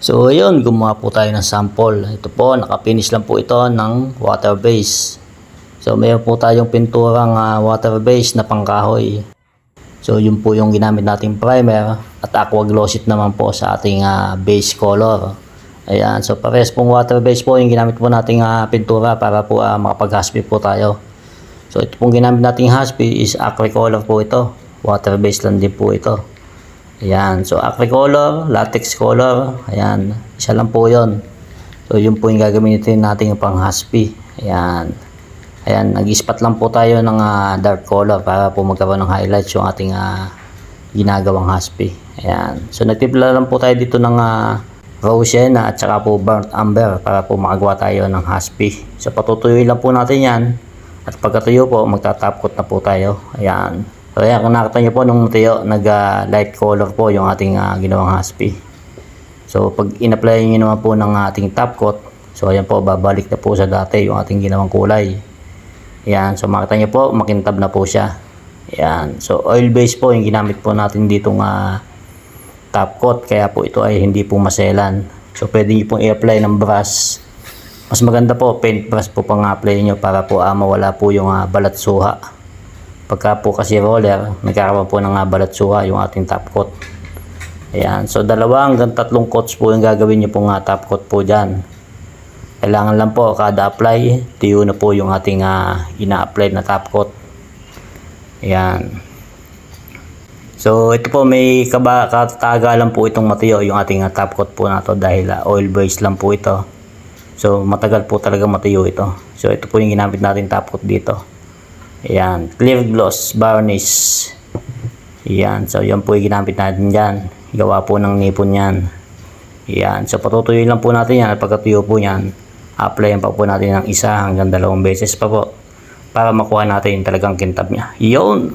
So ayun, gumawa po tayo ng sample. Ito po, nakapinish lang po ito ng water base. So mayroon po tayong pinturang water base na pangkahoy. So yun po yung ginamit nating primer at aqua glossy naman po sa ating base color. Ayan, so parehas pong water base po yung ginamit po nating pintura para po makapag-haspi po tayo. So ito pong ginamit nating haspi is acrylic color po ito. Water base lang din po ito. Ayan, so acrylic color, latex color, ayan, isa lang po yun. So yun po yung gagamitin natin yung pang haspi. Ayan, ayan, nag-ispat lang po tayo ng dark color para po magkaroon ng highlights yung ating ginagawang haspi. Ayan, so nagtimpla lang po tayo dito ng rose sienna at saka po burnt umber para po makagawa tayo ng haspi. So patutuyuin lang po natin yan at pagkatuyo po magta-top coat na po tayo. Ayan. So ayan, kung nakita nyo po nung tuyo, nag-light color po yung ating ginawang haspi. So pag in-apply nyo naman po ng ating top coat, so ayan po, babalik na po sa dati yung ating ginawang kulay. Ayan, so makita nyo po, makintab na po siya. Ayan, so oil base po yung ginamit po natin ditong top coat, kaya po ito ay hindi po maselan. So pwede nyo pong i-apply ng brush. Mas maganda po, paint brush po pang apply nyo para po mawala po yung balat suha. Pagka po kasi roller, nagkakaroon po ng balatsuha yung ating top coat. Ayan, so 2 hanggang 3 coats po yung gagawin nyo pong top coat po dyan. Kailangan lang po kada apply, tiyo na po yung ating ina-apply na top coat. Ayan. So ito po, may katagalan po itong matiyo yung ating top coat po na to dahil oil base lang po ito. So matagal po talaga matiyo ito. So ito po yung ginamit natin top coat dito. Ayan, clear gloss varnish. Ayan, so yan po yung ginamit natin dyan. Gawa po ng nipon yan. Ayan, so patutuyuin lang po natin yan at pagkatuyo po yan, applyan pa po natin ng 1 hanggang 2 beses pa po para makuha natin talagang kintab niya. Yun!